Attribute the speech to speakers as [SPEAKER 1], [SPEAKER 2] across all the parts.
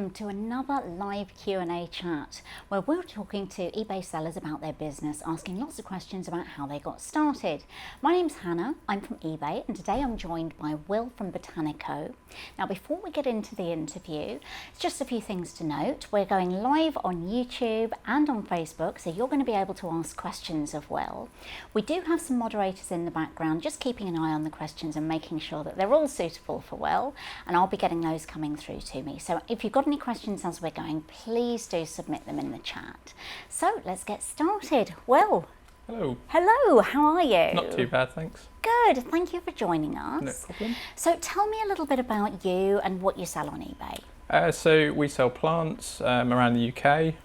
[SPEAKER 1] welcome to another live Q&A chat where we're talking to eBay sellers about their business, asking lots of questions about how they got started. My name's Hannah, I'm from eBay, and today I'm joined by Will from Botanico. Now before we get into the interview, just a few things to note. We're going live on YouTube and on Facebook, so you're going to be able to ask questions of Will. We do have some moderators in the background just keeping an eye on the questions and making sure that they're all suitable for Will, and I'll be getting those coming through to me. So if you've got any questions as we're going, please do submit them in the chat. So let's get started. Will.
[SPEAKER 2] Hello.
[SPEAKER 1] Hello, how are you?
[SPEAKER 2] Not too bad, thanks.
[SPEAKER 1] Good, thank you for joining us.
[SPEAKER 2] No problem.
[SPEAKER 1] So tell me a little bit about you and what you sell on eBay.
[SPEAKER 2] So we sell plants around the UK.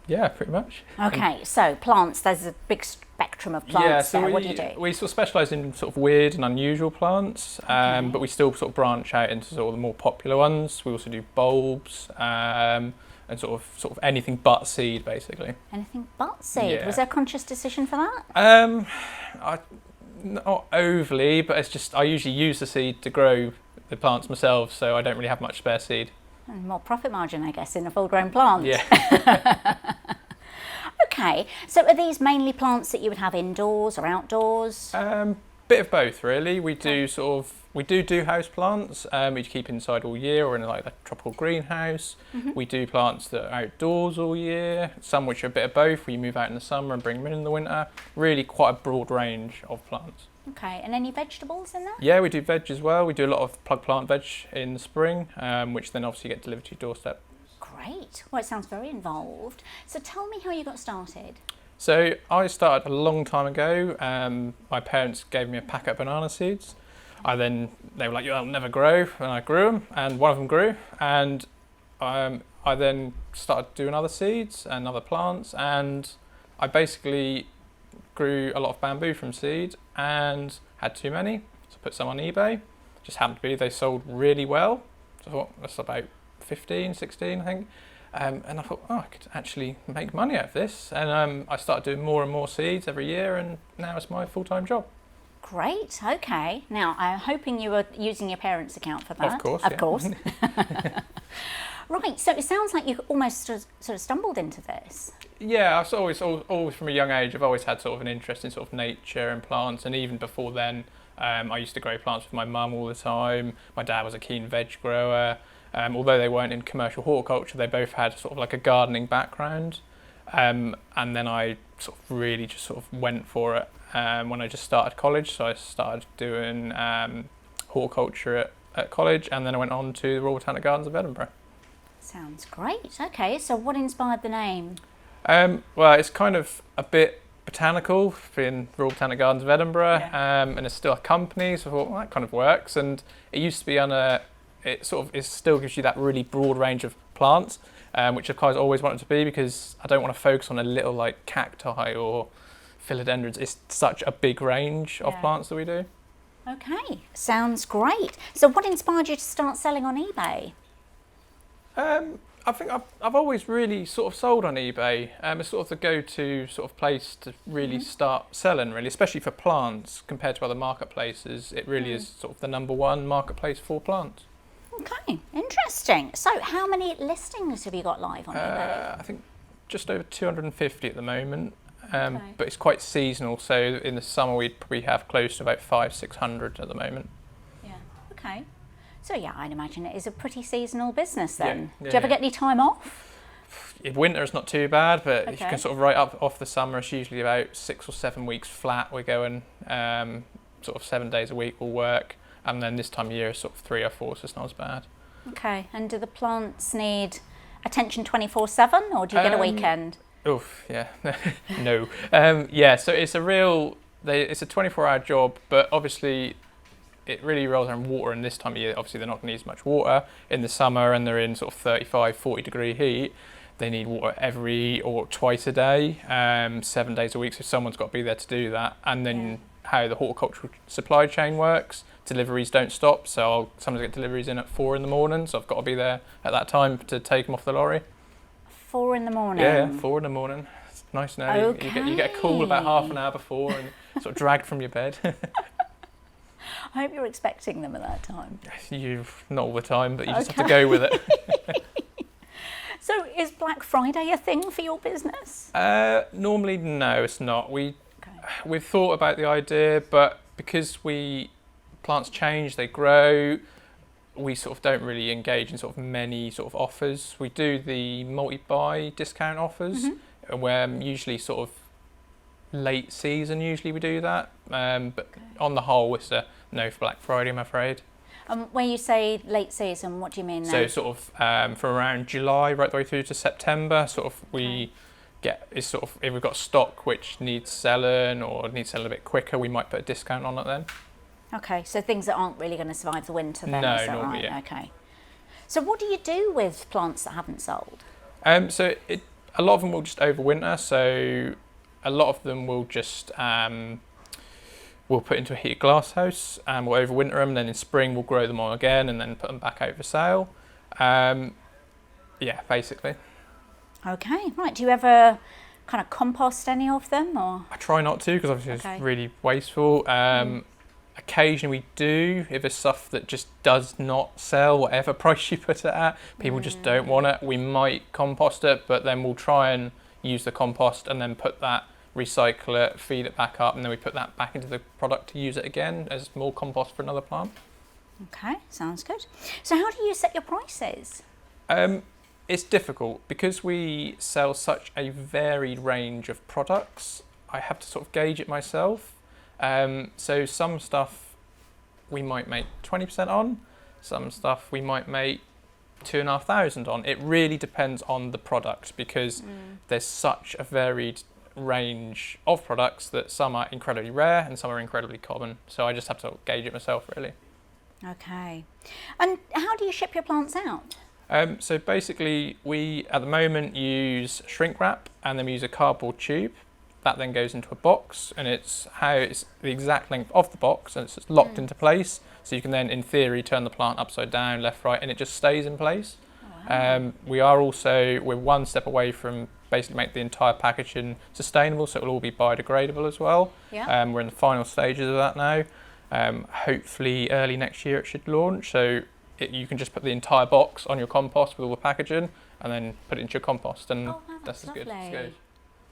[SPEAKER 2] Yeah, pretty much.
[SPEAKER 1] Okay, so plants, there's a big spectrum of plants there. What do you do?
[SPEAKER 2] We sort of specialise in sort of weird and unusual plants, but we still sort of branch out into sort of the more popular ones. We also do bulbs and sort of anything but seed, basically.
[SPEAKER 1] Anything but seed?
[SPEAKER 2] Yeah.
[SPEAKER 1] Was there a conscious decision for that?
[SPEAKER 2] Not overly, but it's just I usually use the seed to grow the plants myself, so I don't really have much spare seed.
[SPEAKER 1] And more profit margin, I guess, in a full-grown plant.
[SPEAKER 2] Yeah.
[SPEAKER 1] Okay, so are these mainly plants that you would have indoors or outdoors?
[SPEAKER 2] Bit of both, really. We do do house plants, which you keep inside all year, or in like a tropical greenhouse.
[SPEAKER 1] Mm-hmm.
[SPEAKER 2] We do plants that are outdoors all year. Some which are a bit of both. We move out in the summer and bring them in the winter. Really, quite a broad range of plants.
[SPEAKER 1] Okay, and any vegetables in there?
[SPEAKER 2] Yeah, we do veg as well. We do a lot of plug plant veg in the spring, which then obviously get delivered to your doorstep.
[SPEAKER 1] Great. Well, it sounds very involved. So tell me how you got started.
[SPEAKER 2] So I started a long time ago. My parents gave me a packet of banana seeds. They were like, "You'll never grow," and I grew them, and one of them grew, and I then started doing other seeds and other plants, and I basically grew a lot of bamboo from seed and had too many, so I put some on eBay. Just happened to be they sold really well. So I thought that's about 15, 16, I think. And I thought, I could actually make money out of this. And I started doing more and more seeds every year, and now it's my full-time job.
[SPEAKER 1] Great, okay. Now, I'm hoping you were using your parents' account for that.
[SPEAKER 2] Of course,
[SPEAKER 1] Of
[SPEAKER 2] yeah.
[SPEAKER 1] course. Right, so it sounds like you almost sort of stumbled into this.
[SPEAKER 2] Yeah, I've always from a young age, I've always had sort of an interest in sort of nature and plants. And even before then, I used to grow plants with my mum all the time. My dad was a keen veg grower. Although they weren't in commercial horticulture, they both had sort of like a gardening background. And then I sort of really just sort of went for it when I just started college. So I started doing horticulture at college, and then I went on to the Royal Botanic Gardens of Edinburgh.
[SPEAKER 1] Sounds great. Okay, so what inspired the name?
[SPEAKER 2] Well, it's kind of a bit botanical, being Royal Botanic Gardens of Edinburgh,
[SPEAKER 1] Yeah.
[SPEAKER 2] And it's still a company, so I thought, well, that kind of works. And it used to be it still gives you that really broad range of plants, which I've kind of always wanted to be, because I don't want to focus on a little like cacti or philodendrons. It's such a big range of plants that we do.
[SPEAKER 1] Okay, sounds great. So what inspired you to start selling on eBay?
[SPEAKER 2] I think I've always really sort of sold on eBay. It's sort of the go-to sort of place to really start selling, really, especially for plants compared to other marketplaces. It really is sort of the number one marketplace for plants.
[SPEAKER 1] Okay, interesting. So how many listings have you got live on eBay?
[SPEAKER 2] I think just over 250 at the moment, but it's quite seasonal. So in the summer we'd probably have close to about 500-600 at the moment.
[SPEAKER 1] Yeah, okay. So yeah, I'd imagine it is a pretty seasonal business then.
[SPEAKER 2] Yeah,
[SPEAKER 1] Do you ever get any time off?
[SPEAKER 2] In winter it's not too bad, but if you
[SPEAKER 1] Okay.
[SPEAKER 2] can sort of write up off the summer, it's usually about 6 or 7 weeks flat. We're going sort of 7 days a week we'll work, and then this time of year is sort of 3 or 4, so it's not as bad.
[SPEAKER 1] Okay, and do the plants need attention 24/7, or do you get a weekend?
[SPEAKER 2] Oof, yeah, no. So it's it's a 24-hour job, but obviously it really rolls around water, and this time of year, obviously they're not going to use much water. In the summer, and they're in sort of 35, 40 degree heat, they need water every or twice a day, 7 days a week, so someone's got to be there to do that. And then how the horticultural supply chain works, deliveries don't stop, so I'll sometimes get deliveries in at 4 in the morning, so I've got to be there at that time to take them off the lorry.
[SPEAKER 1] 4 in the morning?
[SPEAKER 2] Yeah, 4 in the morning. It's nice now.
[SPEAKER 1] Okay.
[SPEAKER 2] You get a call about half an hour before and sort of dragged from your bed.
[SPEAKER 1] I hope you're expecting them at that time.
[SPEAKER 2] Not all the time, but you just have to go with it.
[SPEAKER 1] So is Black Friday a thing for your business?
[SPEAKER 2] Normally, no, it's not. We've thought about the idea, but because plants change, they grow, we sort of don't really engage in sort of many sort of offers. We do the multi-buy discount offers, where usually sort of late season usually we do that. But on the whole, it's a no for Black Friday, I'm afraid.
[SPEAKER 1] When you say late season, what do you mean then?
[SPEAKER 2] So sort of from around July right the way through to September, sort of if we've got stock which needs selling or needs selling a bit quicker, we might put a discount on it then.
[SPEAKER 1] Okay, so things that aren't really going to survive the winter then,
[SPEAKER 2] no,
[SPEAKER 1] is that
[SPEAKER 2] normally,
[SPEAKER 1] right?
[SPEAKER 2] yeah.
[SPEAKER 1] Okay. So what do you do with plants that haven't sold?
[SPEAKER 2] So a lot of them will just overwinter. So a lot of them will just we'll put into a heated glass house and we'll overwinter them. Then in spring we'll grow them on again and then put them back out for sale. Yeah, basically.
[SPEAKER 1] Okay, right. Do you ever kind of compost any of them, or?
[SPEAKER 2] I try not to because obviously it's really wasteful. Occasionally we do, if it's stuff that just does not sell, whatever price you put it at, people just don't want it, we might compost it, but then we'll try and use the compost and then put that, recycle it, feed it back up, and then we put that back into the product to use it again as more compost for another plant.
[SPEAKER 1] Okay, sounds good. So how do you set your prices?
[SPEAKER 2] It's difficult because we sell such a varied range of products. I have to sort of gauge it myself. So some stuff we might make 20% on, some stuff we might make 2,500 on. It really depends on the product because there's such a varied range of products that some are incredibly rare and some are incredibly common. So I just have to gauge it myself, really.
[SPEAKER 1] Okay. And how do you ship your plants out?
[SPEAKER 2] So basically we at the moment use shrink wrap and then we use a cardboard tube. That then goes into a box and it's the exact length of the box and it's just locked into place. So you can then in theory turn the plant upside down, left, right, and it just stays in place. Wow. We're one step away from basically make the entire packaging sustainable, so it will all be biodegradable as well.
[SPEAKER 1] Yeah.
[SPEAKER 2] We're in the final stages of that now. Hopefully early next year it should launch. So you can just put the entire box on your compost with all the packaging and then put it into your compost and that's as good as it goes.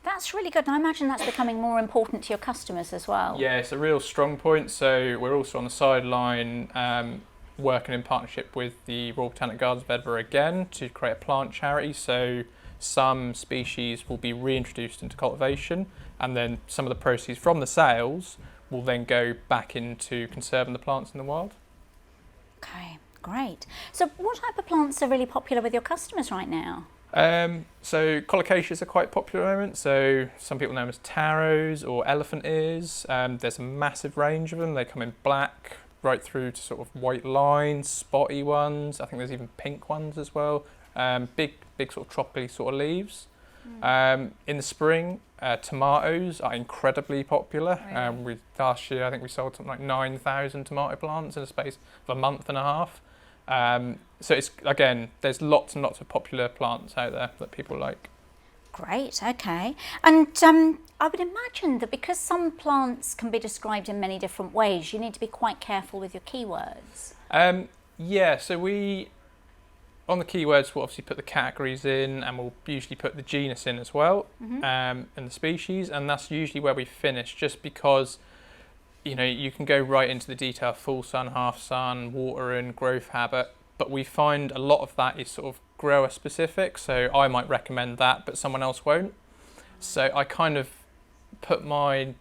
[SPEAKER 1] That's really good. And I imagine that's becoming more important to your customers as well.
[SPEAKER 2] Yeah, it's a real strong point. So we're also on the sideline working in partnership with the Royal Botanic Gardens of Edinburgh again to create a plant charity. So some species will be reintroduced into cultivation and then some of the proceeds from the sales will then go back into conserving the plants in the wild.
[SPEAKER 1] Okay, great. So what type of plants are really popular with your customers right now?
[SPEAKER 2] So collocaceae are quite popular at the moment. So some people know them as taros or elephant ears. There's a massive range of them. They come in black right through to sort of white lines, spotty ones. I think there's even pink ones as well. Big sort of tropically sort of leaves. In the spring, tomatoes are incredibly popular. Really? Last year I think we sold something like 9,000 tomato plants in a space of a month and a half. So it's again, there's lots and lots of popular plants out there that people like.
[SPEAKER 1] Great, okay. And I would imagine that because some plants can be described in many different ways, you need to be quite careful with your keywords.
[SPEAKER 2] Yeah, so on the keywords we'll obviously put the categories in and we'll usually put the genus in as well, and the species, and that's usually where we finish just because you can go right into the detail, full sun, half sun, watering, growth habit, but we find a lot of that is sort of grower specific, so I might recommend that, but someone else won't. So I kind of put my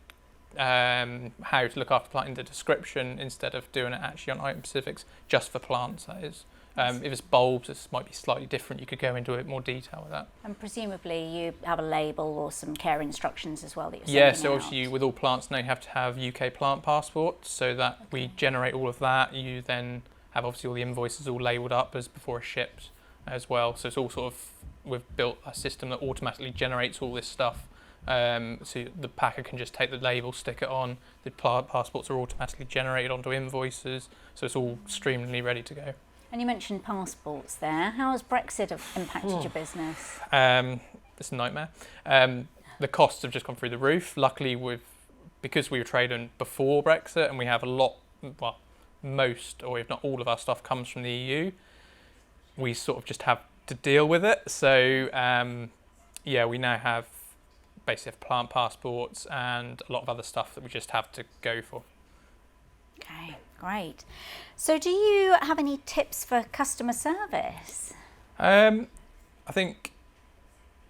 [SPEAKER 2] how to look after plant in the description instead of doing it actually on item specifics, just for plants, that is. If it's bulbs, this might be slightly different. You could go into a bit more detail with that. And
[SPEAKER 1] presumably you have a label or some care instructions as well that you're sending
[SPEAKER 2] Yeah, so
[SPEAKER 1] out.
[SPEAKER 2] obviously with all plants now you have to have UK plant passports, so that we generate all of that. You then have obviously all the invoices all labelled up as before it's shipped as well. So it's all sort of, we've built a system that automatically generates all this stuff. So the packer can just take the label, stick it on. The plant passports are automatically generated onto invoices, so it's all streamlined, ready to go.
[SPEAKER 1] And you mentioned passports there. How has Brexit impacted your business?
[SPEAKER 2] It's a nightmare. The costs have just gone through the roof. Luckily, because we were trading before Brexit and we have a lot, well, most, or if not all of our stuff comes from the EU, we sort of just have to deal with it. So we now have plant passports and a lot of other stuff that we just have to go for.
[SPEAKER 1] Okay, great. So do you have any tips for customer service?
[SPEAKER 2] I think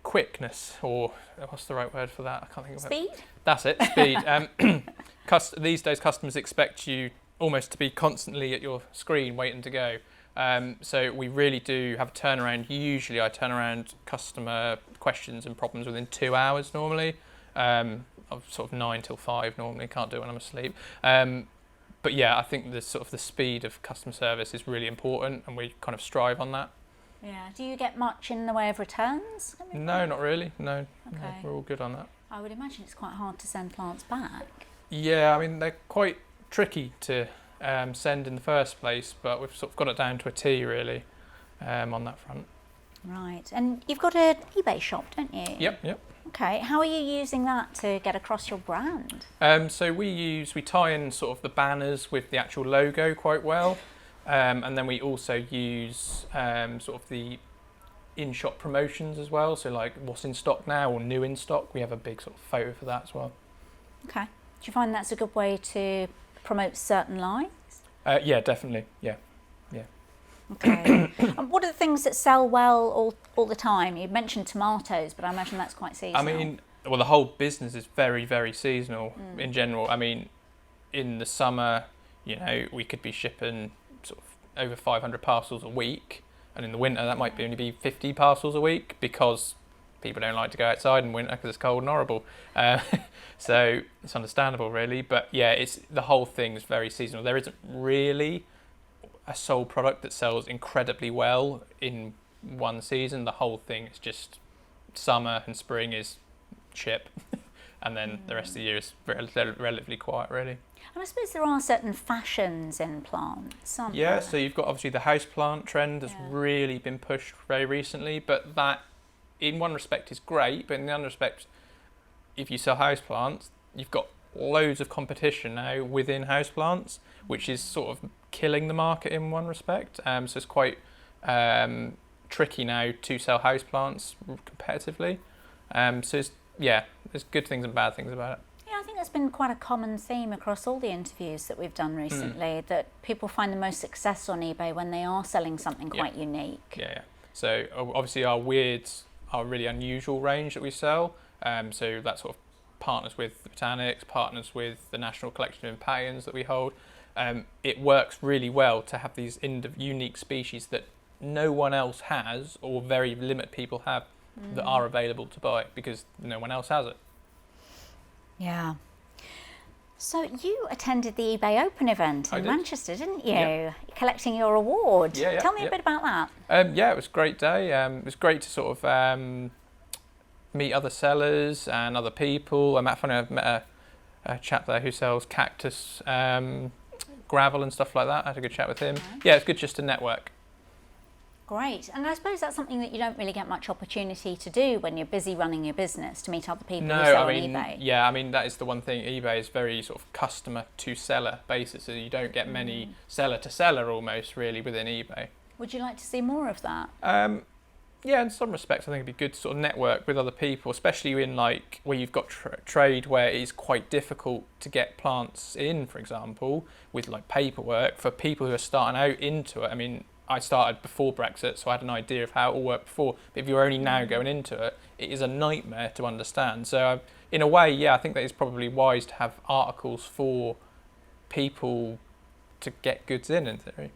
[SPEAKER 2] quickness, or what's the right word for that? I can't think of it.
[SPEAKER 1] Speed?
[SPEAKER 2] That's it, speed. These days customers expect you almost to be constantly at your screen waiting to go. So we really do have a turnaround. Usually I turn around customer questions and problems within 2 hours normally. Of sort of 9 till 5 normally, can't do it when I'm asleep. But yeah, I think the speed of customer service is really important, and we kind of strive on that.
[SPEAKER 1] Yeah. Do you get much in the way of returns?
[SPEAKER 2] No, not really. No,
[SPEAKER 1] Okay.
[SPEAKER 2] no, we're all good on that.
[SPEAKER 1] I would imagine it's quite hard to send plants back.
[SPEAKER 2] Yeah, I mean, they're quite tricky to send in the first place, but we've sort of got it down to a T really on that front.
[SPEAKER 1] Right. And you've got an eBay shop, don't you?
[SPEAKER 2] Yep.
[SPEAKER 1] Okay. How are you using that to get across your brand?
[SPEAKER 2] So we tie in sort of the banners with the actual logo quite well, and then we also use sort of the in-shop promotions as well. So like what's in stock now or new in stock, we have a big sort of photo for that as well.
[SPEAKER 1] Okay. Do you find that's a good way to promote certain lines?
[SPEAKER 2] Yeah, definitely. Yeah.
[SPEAKER 1] Okay. And what are the things that sell well all the time? You mentioned tomatoes, but I imagine that's quite seasonal.
[SPEAKER 2] I mean, well, the whole business is very, very seasonal in general. I mean, in the summer, we could be shipping sort of over 500 parcels a week, and in the winter that might only be 50 parcels a week because people don't like to go outside in winter because it's cold and horrible. So it's understandable, really. But yeah, the whole thing is very seasonal. There isn't really a sole product that sells incredibly well in one season. The whole thing is just summer, and spring is chip, and then the rest of the year is relatively quiet, really.
[SPEAKER 1] And I suppose there are certain fashions in plants, aren't
[SPEAKER 2] Yeah,
[SPEAKER 1] there?
[SPEAKER 2] so you've got obviously the houseplant trend has really been pushed very recently, but that in one respect is great, but in the other respect, if you sell houseplants, you've got loads of competition now within houseplants, which is sort of killing the market in one respect. So it's quite tricky now to sell houseplants competitively. So there's good things and bad things about it.
[SPEAKER 1] Yeah, I think that's been quite a common theme across all the interviews that we've done recently, that people find the most success on eBay when they are selling something quite unique.
[SPEAKER 2] Yeah. So obviously our weirds are a really unusual range that we sell. So that sort of partners with the Botanics, partners with the National Collection of Impatiens that we hold. It works really well to have these unique species that no one else has, or very limited people have, that are available to buy because no one else has it. Yeah.
[SPEAKER 1] So you attended the eBay Open event in Manchester, didn't you?
[SPEAKER 2] Yeah.
[SPEAKER 1] Collecting your award.
[SPEAKER 2] Yeah,
[SPEAKER 1] Tell me a bit about that.
[SPEAKER 2] Yeah, it was a great day. It was great to sort of meet other sellers and other people. I met a chap there who sells cactus gravel and stuff like that. I had a good chat with him. Yeah, it's good just to network.
[SPEAKER 1] Great. And I suppose that's something that you don't really get much opportunity to do when you're busy running your business, to meet other people who sell on eBay.
[SPEAKER 2] Yeah, I mean, that is the one thing. eBay is very sort of customer to seller basis, so you don't get many seller to seller almost really within eBay.
[SPEAKER 1] Would you like to see more of that?
[SPEAKER 2] Yeah, in some respects, I think it'd be good to sort of network with other people, especially in like where you've got trade where it is quite difficult to get plants in, for example, with like paperwork for people who are starting out into it. I mean, I started before Brexit, so I had an idea of how it all worked before. But if you're only now going into it, it is a nightmare to understand. So in a way, yeah, I think that it's probably wise to have articles for people to get goods in theory.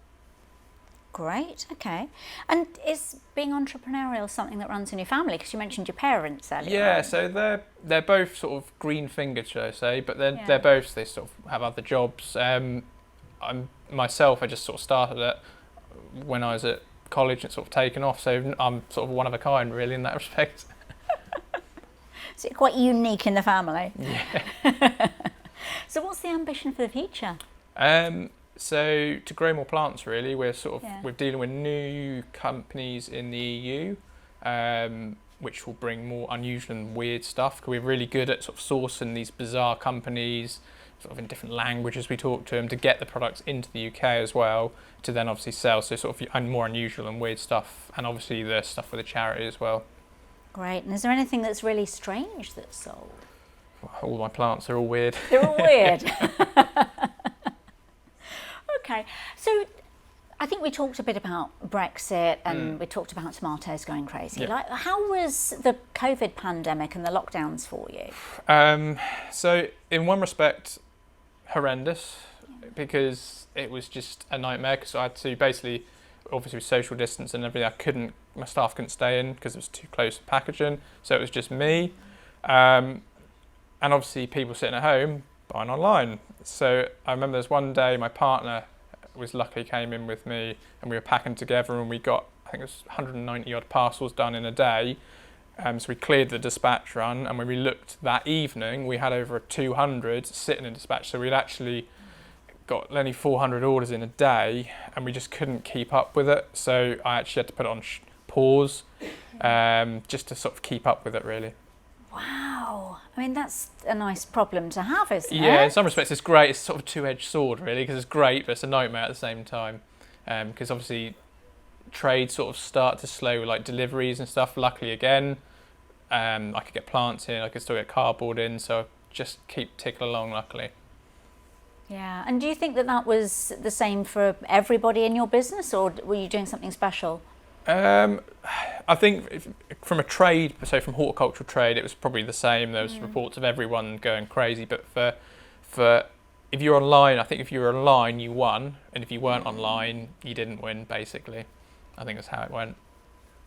[SPEAKER 1] Great, okay. And is being entrepreneurial something that runs in your family? Because you mentioned your parents earlier.
[SPEAKER 2] Yeah, so they're both sort of green-fingered, should I say, but they sort of have other jobs. I just sort of started it when I was at college and sort of taken off, so I'm sort of one of a kind really in that respect.
[SPEAKER 1] So you're quite unique in the family.
[SPEAKER 2] Yeah.
[SPEAKER 1] So what's the ambition for the future?
[SPEAKER 2] So to grow more plants really, we're dealing with new companies in the EU, which will bring more unusual and weird stuff, because we're really good at sort of sourcing these bizarre companies sort of in different languages we talk to them to get the products into the UK as well, to then obviously sell. So sort of more unusual and weird stuff, and obviously the stuff with the charity as well.
[SPEAKER 1] Great. And is there anything that's really strange that's sold?
[SPEAKER 2] All my plants are all weird.
[SPEAKER 1] They're all weird. Okay. So I think we talked a bit about Brexit and we talked about tomatoes going crazy.
[SPEAKER 2] Yeah.
[SPEAKER 1] Like, how was the COVID pandemic and the lockdowns for you?
[SPEAKER 2] So in one respect, horrendous, because it was just a nightmare, because I had to basically, obviously with social distance and everything, my staff couldn't stay in because it was too close to packaging, so it was just me. And obviously people sitting at home buying online. So I remember there's one day my partner came in with me and we were packing together, and we got, I think it was 190 odd parcels done in a day. So we cleared the dispatch run, and when we looked that evening, we had over 200 sitting in dispatch. So we'd actually got only 400 orders in a day, and we just couldn't keep up with it. So I actually had to put it on pause, just to sort of keep up with it, really.
[SPEAKER 1] Wow. I mean, that's a nice problem to have, isn't it?
[SPEAKER 2] Yeah, in some respects it's great. It's sort of a two-edged sword, really, because it's great, but it's a nightmare at the same time. Because obviously trade sort of start to slow, like deliveries and stuff. Luckily, again, I could get plants in, I could still get cardboard in, so just keep ticking along, luckily.
[SPEAKER 1] Yeah. And do you think that was the same for everybody in your business, or were you doing something special?
[SPEAKER 2] I think from a trade, so from horticultural trade, it was probably the same. There was reports of everyone going crazy, but for if you're online, I think if you were online, you won, and if you weren't online, you didn't win, basically. I think that's how it went.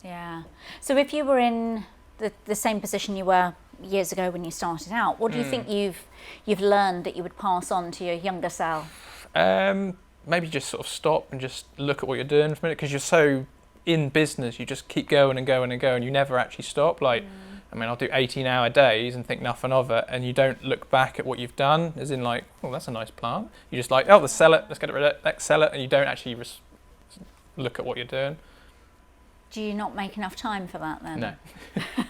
[SPEAKER 1] Yeah. So if you were in the same position you were years ago when you started out, what do you think you've learned that you would pass on to your younger self?
[SPEAKER 2] Maybe just sort of stop and just look at what you're doing for a minute, because you're so in business, you just keep going and going and going. You never actually stop. Like, I mean, I'll do 18-hour days and think nothing of it, and you don't look back at what you've done, as in like, oh, that's a nice plant. You just like, oh, let's sell it, let's get rid of it, let's sell it, and you don't actually look at what you're doing.
[SPEAKER 1] Do you not make enough time for that then?
[SPEAKER 2] No,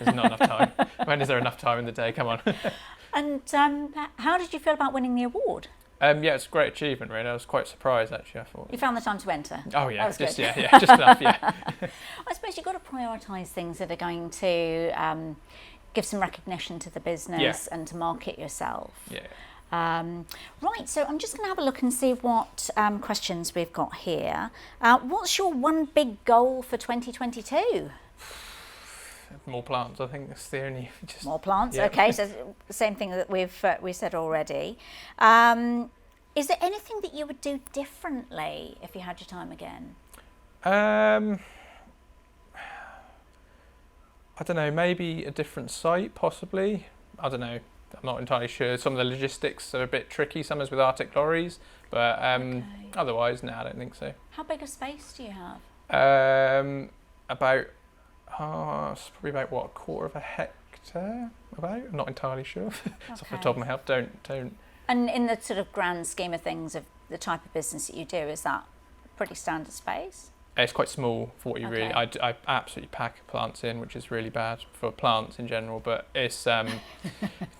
[SPEAKER 2] there's not enough time. When is there enough time in the day? Come on.
[SPEAKER 1] And how did you feel about winning the award?
[SPEAKER 2] Yeah, it's a great achievement, really. I was quite surprised, actually. I thought.
[SPEAKER 1] You found the time to enter?
[SPEAKER 2] Oh yeah,
[SPEAKER 1] that was good.
[SPEAKER 2] yeah, just enough. Yeah.
[SPEAKER 1] I suppose you've got to prioritise things that are going to give some recognition to the business and to market yourself.
[SPEAKER 2] Yeah.
[SPEAKER 1] Right, so I'm just going to have a look and see what questions we've got here. What's your one big goal for 2022?
[SPEAKER 2] More plants, I think that's the only. Just,
[SPEAKER 1] more plants,
[SPEAKER 2] yeah.
[SPEAKER 1] Okay, so the same thing that we said already. Is there anything that you would do differently if you had your time again?
[SPEAKER 2] I don't know, maybe a different site, possibly. I don't know. I'm not entirely sure. Some of the logistics are a bit tricky. Some is with Arctic lorries, but otherwise, no, I don't think so.
[SPEAKER 1] How big a space do you have?
[SPEAKER 2] About, it's probably about what, a quarter of a hectare. About, I'm not entirely sure. It's off the top of my head. Don't.
[SPEAKER 1] And in the sort of grand scheme of things of the type of business that you do, is that a pretty standard space?
[SPEAKER 2] It's quite small for what you really. I absolutely pack plants in, which is really bad for plants in general. But it's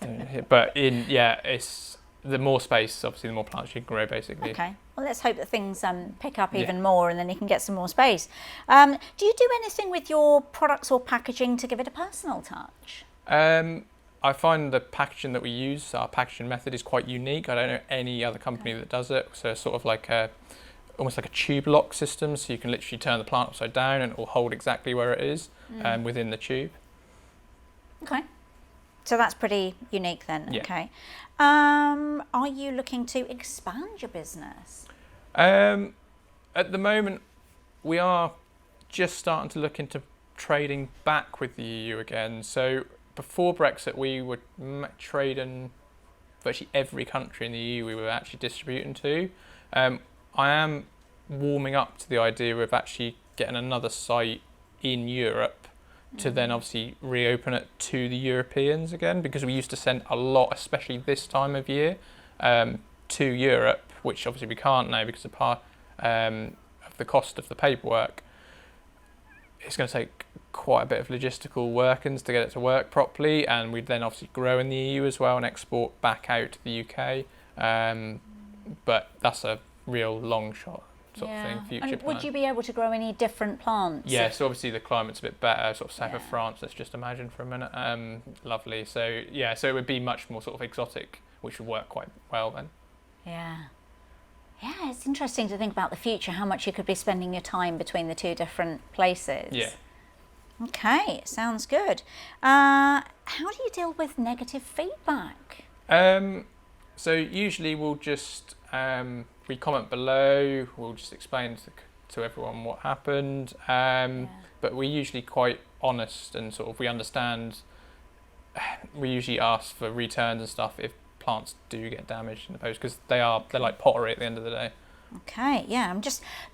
[SPEAKER 2] it's the more space, obviously, the more plants you can grow, basically.
[SPEAKER 1] Okay. Well, let's hope that things pick up even more, and then you can get some more space. Do you do anything with your products or packaging to give it a personal touch?
[SPEAKER 2] I find the packaging that we use, our packaging method, is quite unique. I don't know any other company that does it. So it's sort of like almost like a tube lock system, so you can literally turn the plant upside down and it will hold exactly where it is within the tube. Okay.
[SPEAKER 1] So that's pretty unique then.
[SPEAKER 2] Yeah.
[SPEAKER 1] Okay. Are you looking to expand your business?
[SPEAKER 2] At the moment, we are just starting to look into trading back with the EU again. So before Brexit, we would trade in virtually every country in the EU we were actually distributing to. I am warming up to the idea of actually getting another site in Europe to then obviously reopen it to the Europeans again, because we used to send a lot, especially this time of year, to Europe, which obviously we can't now because of the cost of the paperwork. It's going to take quite a bit of logistical workings to get it to work properly, and we'd then obviously grow in the EU as well and export back out to the UK. But that's a real long shot sort of thing, future
[SPEAKER 1] And
[SPEAKER 2] plan.
[SPEAKER 1] would you be able to grow any different plants?
[SPEAKER 2] Yeah, so obviously the climate's a bit better, sort of south of France, let's just imagine for a minute. Lovely. So yeah, so it would be much more sort of exotic, which would work quite well then.
[SPEAKER 1] Yeah. Yeah, it's interesting to think about the future, how much you could be spending your time between the two different places.
[SPEAKER 2] Yeah.
[SPEAKER 1] Okay, sounds good. How do you deal with negative feedback?
[SPEAKER 2] So usually we'll just we comment below. We'll just explain to everyone what happened. But we're usually quite honest and sort of we understand. We usually ask for returns and stuff if plants do get damaged in the post because they're like pottery at the end of the day.
[SPEAKER 1] Okay, yeah,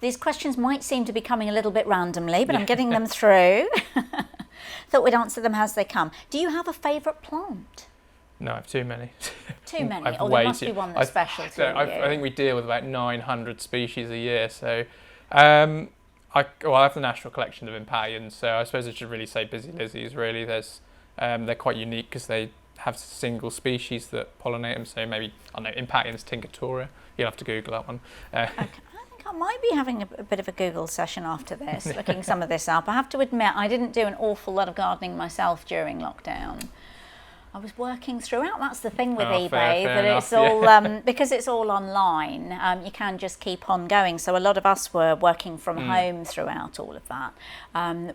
[SPEAKER 1] these questions might seem to be coming a little bit randomly, but I'm getting them through. Thought we'd answer them as they come. Do you have a favourite plant?
[SPEAKER 2] No, I have too many.
[SPEAKER 1] Too many? There must be one that's special to you.
[SPEAKER 2] I think we deal with about 900 species a year, so I have the National Collection of Impatiens, so I suppose I should really say Busy Lizzies, really. They're quite unique because they have single species that pollinate them, so maybe, I don't know, Impatiens tinctoria. You'll have to Google that one.
[SPEAKER 1] Okay. I think I might be having a bit of a Google session after this, looking some of this up. I have to admit, I didn't do an awful lot of gardening myself during lockdown. I was working throughout. That's the thing with eBay,
[SPEAKER 2] fair enough,
[SPEAKER 1] it's all because it's all online. You can just keep on going. So a lot of us were working from home throughout all of that,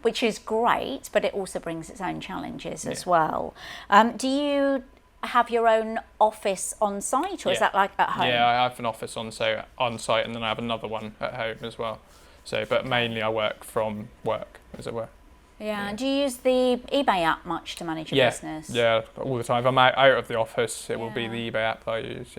[SPEAKER 1] which is great, but it also brings its own challenges as well. Do you have your own office on site, or is that like at home?
[SPEAKER 2] Yeah, I have an office on site, and then I have another one at home as well. So, but mainly I work from work, as it were.
[SPEAKER 1] Yeah. Do you use the eBay app much to manage your business?
[SPEAKER 2] Yeah, all the time. If I'm out of the office, it will be the eBay app that I use,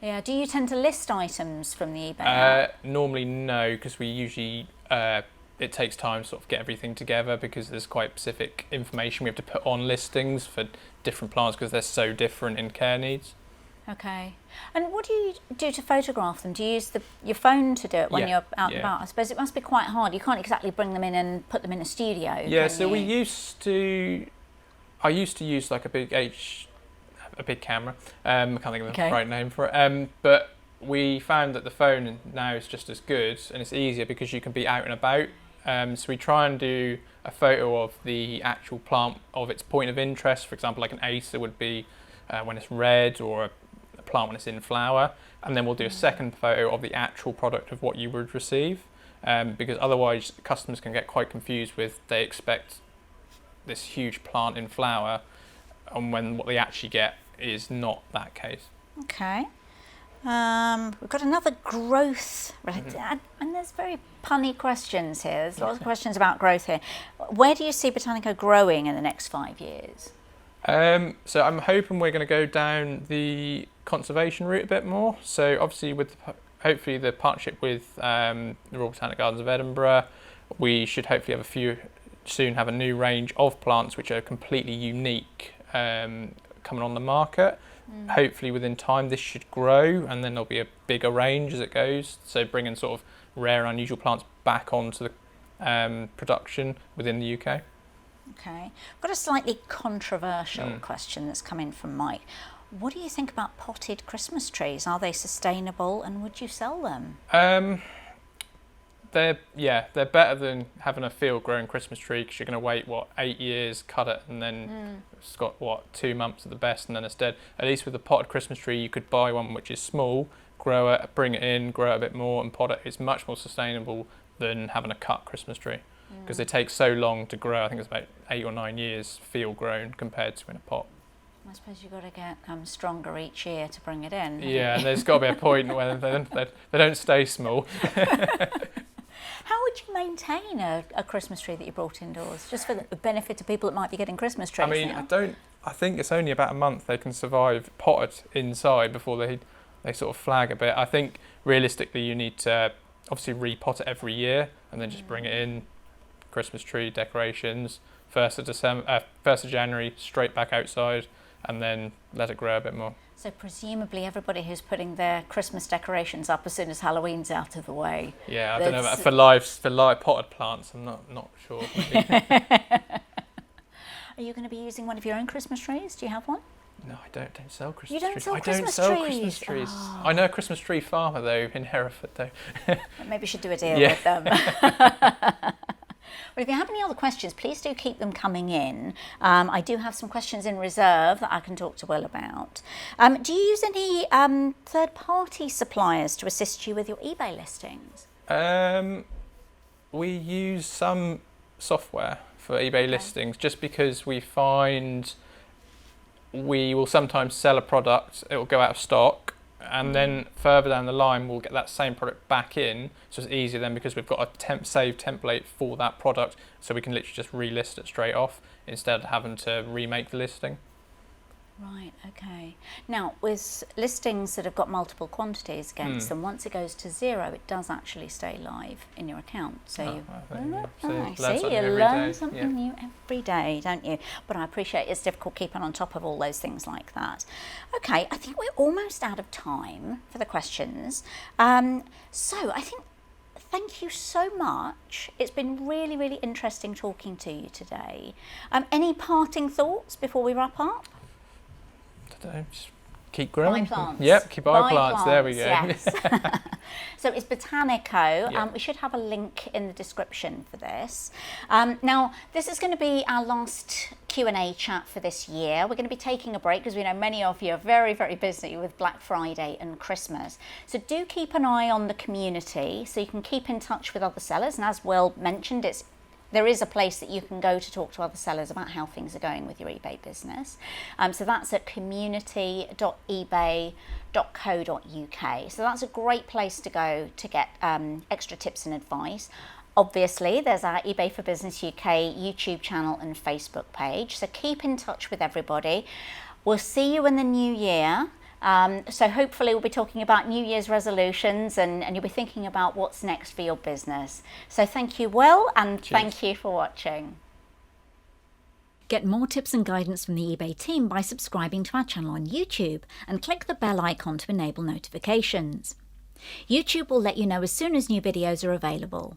[SPEAKER 1] Yeah. Do you tend to list items from the eBay app?
[SPEAKER 2] Normally no, because we usually, it takes time to sort of get everything together because there's quite specific information we have to put on listings for different plants because they're so different in care needs.
[SPEAKER 1] Okay. And what do you do to photograph them? Do you use your phone to do it when you're out and about? I suppose it must be quite hard. You can't exactly bring them in and put them in a studio.
[SPEAKER 2] Yeah, so I used to use like a big camera. I can't think of the right name for it. But we found that the phone now is just as good and it's easier because you can be out and about. So we try and do a photo of the actual plant of its point of interest. For example, like an acer would be when it's red, or a plant when it's in flower, and then we'll do a second photo of the actual product of what you would receive, because otherwise customers can get quite confused with they expect this huge plant in flower and when what they actually get is not that case.
[SPEAKER 1] Okay. We've got another growth, and there's very punny questions here. There's lots of questions about growth here. Where do you see Botanico growing in the next 5 years?
[SPEAKER 2] So I'm hoping we're going to go down the conservation route a bit more. So obviously with hopefully the partnership with the Royal Botanic Gardens of Edinburgh, we should hopefully soon have a new range of plants which are completely unique coming on the market. Hopefully within time this should grow and then there'll be a bigger range as it goes. So bringing sort of rare and unusual plants back onto the production within the UK.
[SPEAKER 1] Okay. I've got a slightly controversial question that's come in from Mike. What do you think about potted Christmas trees? Are they sustainable and would you sell them?
[SPEAKER 2] They're better than having a field grown Christmas tree because you're going to wait 8 years, cut it, and then it's got 2 months at the best, and then it's dead. At least with a potted Christmas tree, you could buy one which is small, grow it, bring it in, grow it a bit more, and pot it. It's much more sustainable than having a cut Christmas tree because they take so long to grow. I think it's about 8 or 9 years field grown compared to in a pot.
[SPEAKER 1] I suppose you've got to get stronger each year to bring it in.
[SPEAKER 2] Yeah, and there's got to be a point where they don't stay small.
[SPEAKER 1] How would you maintain a Christmas tree that you brought indoors, just for the benefit of people that might be getting Christmas trees?
[SPEAKER 2] I mean,
[SPEAKER 1] now?
[SPEAKER 2] I think it's only about a month they can survive potted inside before they sort of flag a bit. I think realistically you need to obviously repot it every year and then just bring it in, Christmas tree decorations, 1st of January, straight back outside, and then let it grow a bit more.
[SPEAKER 1] So presumably everybody who's putting their Christmas decorations up as soon as Halloween's out of the way.
[SPEAKER 2] Yeah, I don't know about for live potted plants. I'm not sure.
[SPEAKER 1] Are you going to be using one of your own Christmas trees? Do you have one?
[SPEAKER 2] No, I don't sell Christmas
[SPEAKER 1] You don't
[SPEAKER 2] trees.
[SPEAKER 1] sell
[SPEAKER 2] I
[SPEAKER 1] Christmas
[SPEAKER 2] don't sell
[SPEAKER 1] trees?
[SPEAKER 2] Christmas trees.
[SPEAKER 1] Oh.
[SPEAKER 2] I know a Christmas tree farmer though in Hereford though.
[SPEAKER 1] Maybe we should do a deal
[SPEAKER 2] Yeah.
[SPEAKER 1] with them. Well, if you have any other questions, please do keep them coming in. I do have some questions in reserve that I can talk to Will about. Do you use any third-party suppliers to assist you with your eBay listings?
[SPEAKER 2] We use some software for eBay listings just because we find we will sometimes sell a product, it will go out of stock, and then further down the line we'll get that same product back in, so it's easier then because we've got a saved template for that product, so we can literally just relist it straight off instead of having to remake the listing.
[SPEAKER 1] Right, okay. Now, with listings that have got multiple quantities against them, once it goes to 0, it does actually stay live in your account. So you learn something new every day, don't you? But I appreciate it's difficult keeping on top of all those things like that. Okay, I think we're almost out of time for the questions. So I think, thank you so much. It's been really, really interesting talking to you today. Any parting thoughts before we wrap up?
[SPEAKER 2] Just keep growing.
[SPEAKER 1] Buy plants.
[SPEAKER 2] Yep, keep buying
[SPEAKER 1] Buy
[SPEAKER 2] plants. There we go.
[SPEAKER 1] Yes. So it's Botanico.
[SPEAKER 2] Yeah.
[SPEAKER 1] We should have a link in the description for this. Now, this is going to be our last Q&A chat for this year. We're going to be taking a break because we know many of you are very, very busy with Black Friday and Christmas. So do keep an eye on the community so you can keep in touch with other sellers. And as Will mentioned, there is a place that you can go to talk to other sellers about how things are going with your eBay business. So that's at community.ebay.co.uk. So that's a great place to go to get extra tips and advice. Obviously, there's our eBay for Business UK YouTube channel and Facebook page. So keep in touch with everybody. We'll see you in the new year. So hopefully we'll be talking about New Year's resolutions and you'll be thinking about what's next for your business. So thank you, Will, and thank you for watching. Get more tips and guidance from the eBay team by subscribing to our channel on YouTube and click the bell icon to enable notifications. YouTube will let you know as soon as new videos are available.